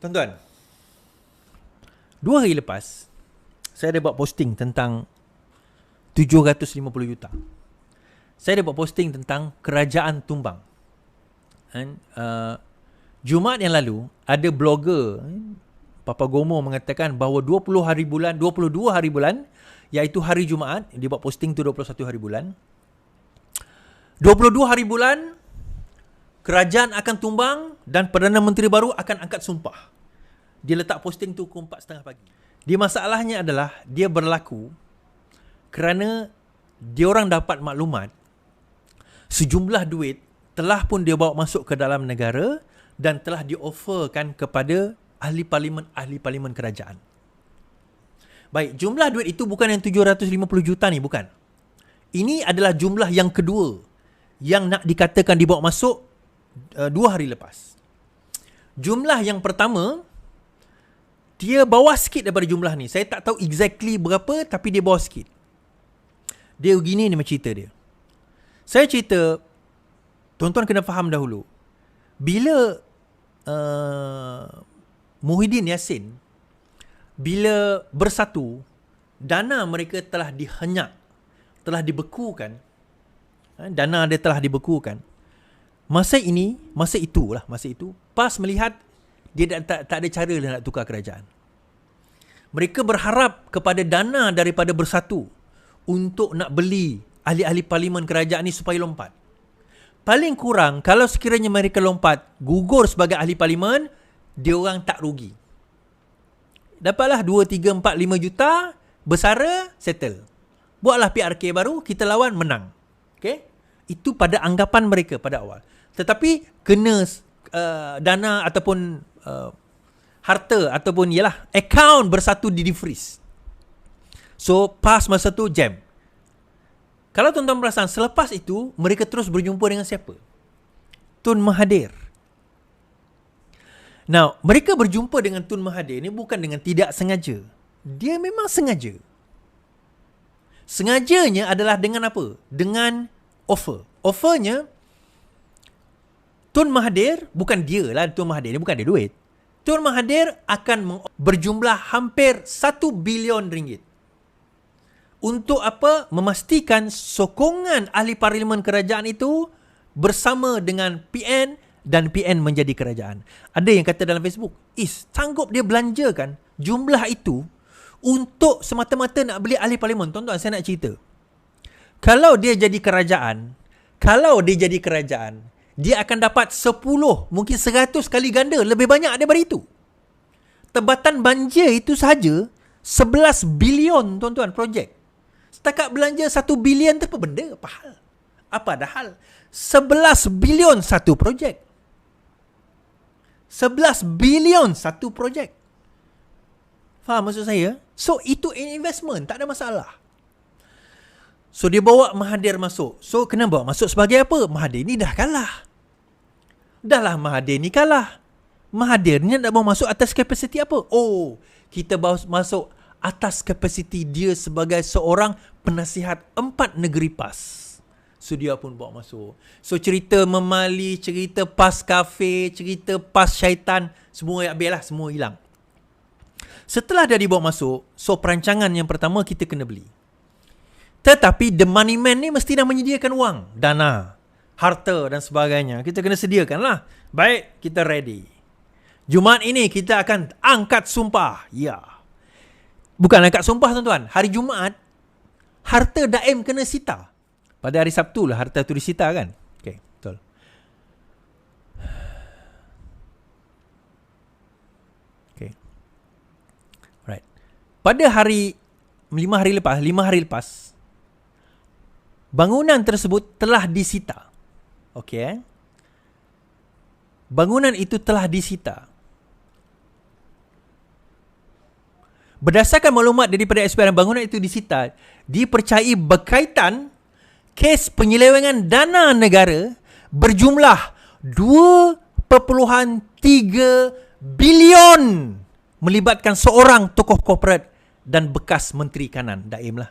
Tuan-tuan, 2 hari lepas saya ada buat posting tentang 750 juta. Saya ada buat posting tentang kerajaan tumbang. And, Jumaat yang lalu ada blogger Papa Gomo mengatakan bahawa 22 hari bulan iaitu hari Jumaat, dia buat posting tu 21 hari bulan. 22 hari bulan kerajaan akan tumbang dan Perdana Menteri baru akan angkat sumpah. Dia letak posting tu pukul 4.30 pagi. Dia masalahnya adalah dia berlaku kerana diorang dapat maklumat sejumlah duit telah pun dia bawa masuk ke dalam negara dan telah dioferkan kepada ahli parlimen kerajaan. Baik, jumlah duit itu bukan yang 750 juta ni, bukan. Ini adalah jumlah yang kedua yang nak dikatakan dibawa masuk 2 hari lepas. Jumlah yang pertama dia bawah sikit daripada jumlah ni. Saya tak tahu exactly berapa, tapi dia bawah sikit. Dia begini ni macam cerita dia. Saya cerita, tuan-tuan kena faham dahulu. Bila Muhyiddin Yassin bila bersatu, dana mereka telah dihenyak, telah dibekukan. Dana dia telah dibekukan. Masa itu PAS melihat dia tak ada cara nak tukar kerajaan. Mereka berharap kepada dana daripada bersatu untuk nak beli ahli-ahli parlimen kerajaan ni supaya lompat. Paling kurang kalau sekiranya mereka lompat gugur sebagai ahli parlimen, dia orang tak rugi. Dapatlah 2, 3, 4, 5 juta, bersara, settle. Buatlah PRK baru, kita lawan, menang. Okay? Itu pada anggapan mereka pada awal. Tetapi kena dana ataupun harta ataupun akaun bersatu di-freeze. So PAS masa tu jam. Kalau tuan-tuan perasan, selepas itu mereka terus berjumpa dengan siapa? Tun Mahathir. Now, mereka berjumpa dengan Tun Mahathir ni bukan dengan tidak sengaja. Dia memang sengaja. Sengajanya adalah dengan apa? Dengan offer. Offernya, Tun Mahathir, bukan dia lah Tun Mahathir ni, bukan dia duit. Tun Mahathir akan berjumlah hampir 1 bilion ringgit. Untuk apa? Memastikan sokongan ahli parlimen kerajaan itu bersama dengan PN dan PN menjadi kerajaan. Ada yang kata dalam Facebook, sanggup dia belanjakan jumlah itu untuk semata-mata nak beli ahli parlimen. Tuan-tuan, saya nak cerita. Kalau dia jadi kerajaan, dia akan dapat 10, mungkin 100 kali ganda lebih banyak daripada itu. Tebatan banjir itu sahaja 11 bilion, tuan-tuan, projek. Setakat belanja 1 bilion tu apa benda? Apa hal? Apa dah hal? 11 bilion satu projek. 11 bilion satu projek. Faham maksud saya? So, itu investment. Tak ada masalah. So, dia bawa Mahathir masuk. So, kena bawa masuk sebagai apa? Mahathir ni dah kalah. Mahathir ni kalah. Mahathir ni nak bawa masuk atas kapasiti apa? Oh, kita bawa masuk atas kapasiti dia sebagai seorang penasihat 4 negeri PAS. So, dia pun bawa masuk. So, cerita memali, cerita PAS kafe, cerita PAS syaitan, semua habis lah, semua hilang. Setelah dia dibawa masuk, so perancangan yang pertama kita kena beli. Tetapi the money man ni mesti dah menyediakan wang, dana, harta dan sebagainya. Kita kena sediakan lah. Baik, kita ready. Jumaat ini kita akan angkat sumpah. Ya. Bukan angkat sumpah, tuan-tuan. Hari Jumaat, harta daim kena sita. Pada hari Sabtu lah harta tu disita kan? Okay, betul. Okay. Right. Pada hari 5 hari lepas, bangunan tersebut telah disita. Okay. Bangunan itu telah disita. Berdasarkan maklumat daripada SPRM, bangunan itu disita, dipercayai berkaitan kes penyelewengan dana negara berjumlah 2.3 bilion melibatkan seorang tokoh korporat dan bekas menteri kanan. Daim lah.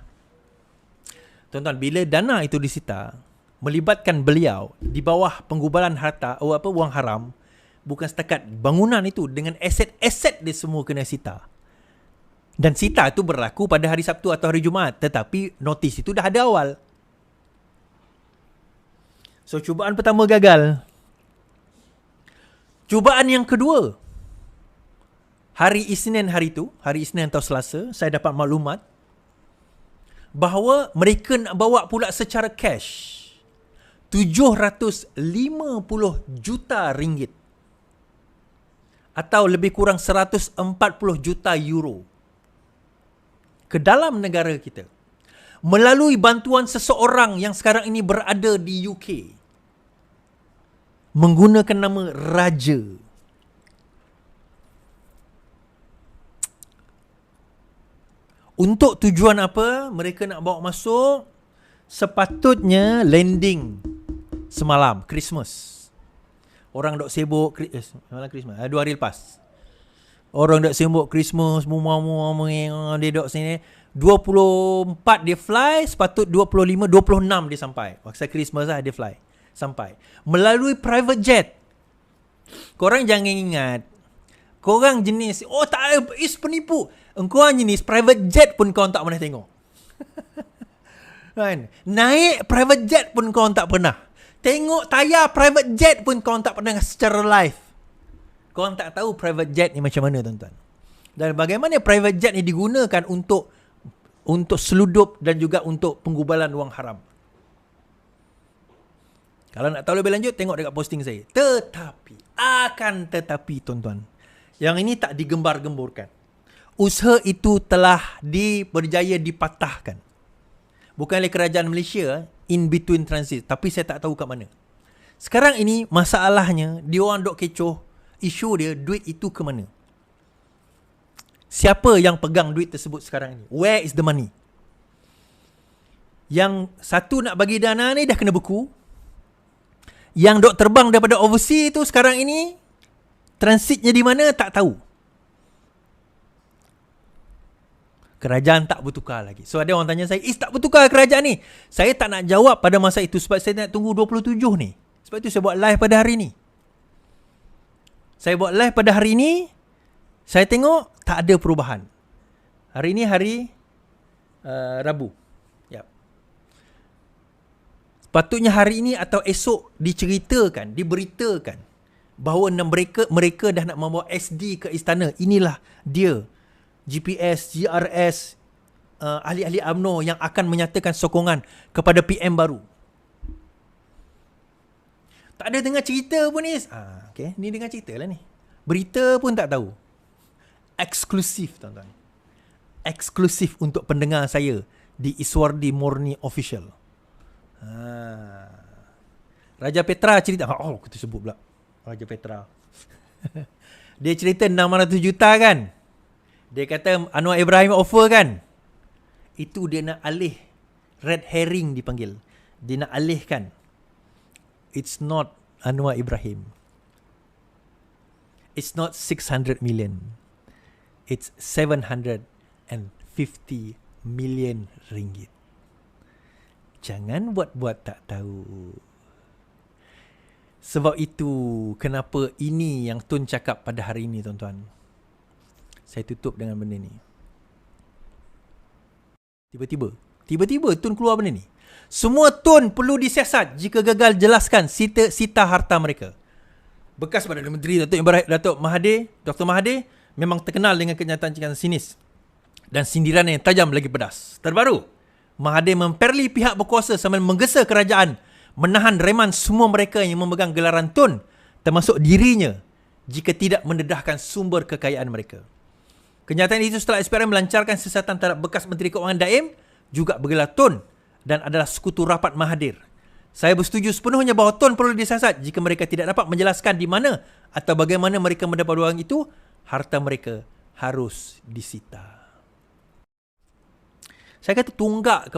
Tuan-tuan, bila dana itu disita, melibatkan beliau di bawah penggubalan harta, wang haram, bukan setakat bangunan itu, dengan aset-aset dia semua kena sita. Dan sita itu berlaku pada hari Sabtu atau hari Jumaat, tetapi notis itu dah ada awal. So, cubaan pertama gagal. Cubaan yang kedua, hari Isnin atau Selasa, saya dapat maklumat bahawa mereka nak bawa pula secara cash 750 juta ringgit atau lebih kurang 140 juta euro ke dalam negara kita melalui bantuan seseorang yang sekarang ini berada di UK menggunakan nama Raja. Untuk tujuan apa mereka nak bawa masuk? Sepatutnya landing semalam, Christmas. Orang dok sibuk, malam Christmas, 2 hari lepas. Orang dok sibuk Christmas, dia dok sini. 24 dia fly, sepatut 25, 26 dia sampai. Pasal Christmas lah dia fly. Sampai. Melalui private jet. Korang jangan ingat, korang jenis, tak ada, penipu. Engkau jenis private jet pun kau tak pernah tengok. Kan? Naik private jet pun kau tak pernah. Tengok tayar private jet pun kau tak pernah secara live. Kau tak tahu private jet ni macam mana, tuan-tuan. Dan bagaimana private jet ni digunakan untuk seludup dan juga untuk penggubalan wang haram. Kalau nak tahu lebih lanjut, tengok dekat posting saya. Tetapi tuan-tuan, yang ini tak digembar-gemburkan. Usaha itu telah berjaya dipatahkan. Bukan oleh kerajaan Malaysia, in between transit. Tapi saya tak tahu kat mana. Sekarang ini, masalahnya, dia orang dok kecoh, isu dia, duit itu ke mana? Siapa yang pegang duit tersebut sekarang ini? Where is the money? Yang satu nak bagi dana ni dah kena beku. Yang dok terbang daripada overseas tu sekarang ini, transitnya di mana tak tahu. Kerajaan tak bertukar lagi. So ada orang tanya saya, tak bertukar kerajaan ni? Saya tak nak jawab pada masa itu sebab saya nak tunggu 27 ni. Sebab itu saya buat live pada hari ni. Saya buat live pada hari ni, saya tengok tak ada perubahan. Hari ni hari Rabu. Sepatutnya hari ini atau esok diberitakan bahawa mereka dah nak membawa SD ke istana. Inilah dia, GPS, GRS, ahli-ahli UMNO yang akan menyatakan sokongan kepada PM baru. Tak ada dengar cerita pun ni. Okay, ni dengar cerita lah ni. Berita pun tak tahu. Eksklusif, tuan-tuan. Eksklusif untuk pendengar saya di Iswardi Murni Official. Raja Petra cerita. Kita sebut pula Raja Petra. Dia cerita 600 juta kan. Dia kata Anwar Ibrahim offer kan. Itu dia nak alih. Red herring dipanggil. Dia nak alihkan. It's not Anwar Ibrahim. It's not 600 million. It's 750 million ringgit. Jangan buat-buat tak tahu. Sebab itu kenapa ini yang Tun cakap pada hari ini, tuan-tuan. Saya tutup dengan benda ni. Tiba-tiba Tun keluar benda ni. Semua Tun perlu disiasat. Jika gagal, jelaskan sita harta mereka. Bekas Perdana Menteri Datuk Mahathir, Dr. Mahathir memang terkenal dengan kenyataan sinis dan sindiran yang tajam lagi pedas. Terbaru, Mahathir memperli pihak berkuasa sambil menggesa kerajaan menahan reman semua mereka yang memegang gelaran Tun, termasuk dirinya, jika tidak mendedahkan sumber kekayaan mereka. Kenyataan itu setelah SPRM melancarkan siasatan terhadap bekas Menteri Keuangan Daim, juga bergelar Tun dan adalah sekutu rapat Mahathir. Saya bersetuju sepenuhnya bahawa Tun perlu disiasat. Jika mereka tidak dapat menjelaskan di mana atau bagaimana mereka mendapat wang itu, harta mereka harus disita. Saya kata tunggak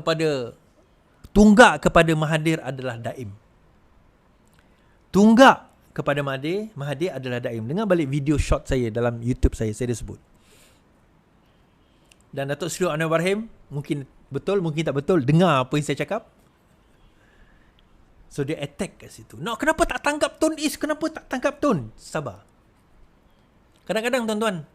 kepada Mahathir adalah Daim. Tunggak kepada Mahathir adalah Daim. Dengar balik video shot saya dalam YouTube saya dah sebut. Dan Datuk Seri Anwar Ibrahim, mungkin betul, mungkin tak betul, dengar apa yang saya cakap. So dia attack kat situ. No, kenapa tak tangkap Tun Is? Kenapa tak tangkap Tun? Sabar. Kadang-kadang tuan-tuan,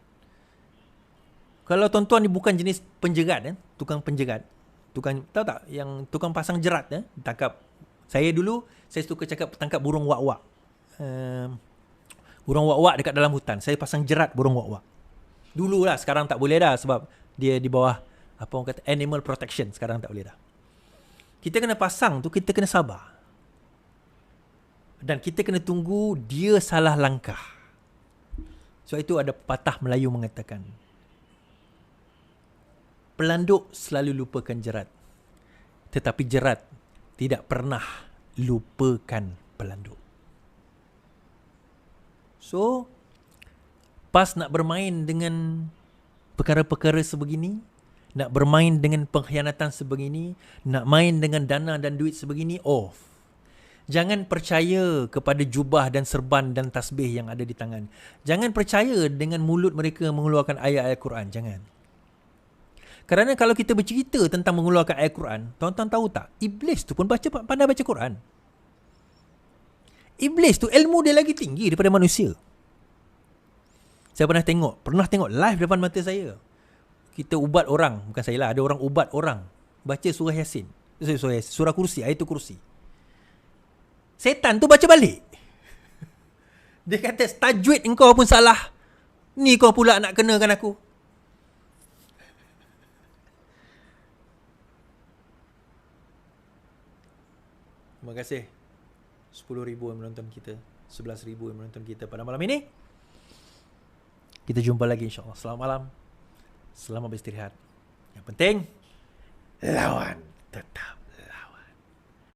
kalau tuan-tuan ni bukan jenis penjerat, tukang penjerat, tukang, tahu tak, yang tukang pasang jerat, tangkap. Saya dulu, saya suka cakap tangkap burung wak-wak. Burung wak-wak dekat dalam hutan. Saya pasang jerat burung wak-wak. Dulu lah, sekarang tak boleh dah sebab dia di bawah, apa orang kata, animal protection. Sekarang tak boleh dah. Kita kena pasang tu, kita kena sabar. Dan kita kena tunggu dia salah langkah. Sebab itu ada pepatah Melayu mengatakan, pelanduk selalu lupakan jerat, tetapi jerat tidak pernah lupakan pelanduk. So, pas nak bermain dengan perkara-perkara sebegini, nak bermain dengan pengkhianatan sebegini, nak main dengan dana dan duit sebegini, off. Jangan percaya kepada jubah dan serban dan tasbih yang ada di tangan. Jangan percaya dengan mulut mereka mengeluarkan ayat-ayat Quran. Jangan. Kerana kalau kita bercerita tentang mengeluarkan ayat Quran, tuan-tuan tahu tak? Iblis tu pun pandai baca Quran. Iblis tu ilmu dia lagi tinggi daripada manusia. Saya pernah tengok live depan mata saya. Kita ubat orang, bukan saya lah, ada orang ubat orang baca surah Yasin. Surah Kursi, ayatul Kursi. Setan tu baca balik. Dia kata, tajwid engkau pun salah. Ni kau pula nak kenakan aku. Terima kasih 10,000 yang menonton kita, 11,000 yang menonton kita pada malam ini. Kita jumpa lagi insyaAllah. Selamat malam, selamat beristirahat. Yang penting, lawan tetap.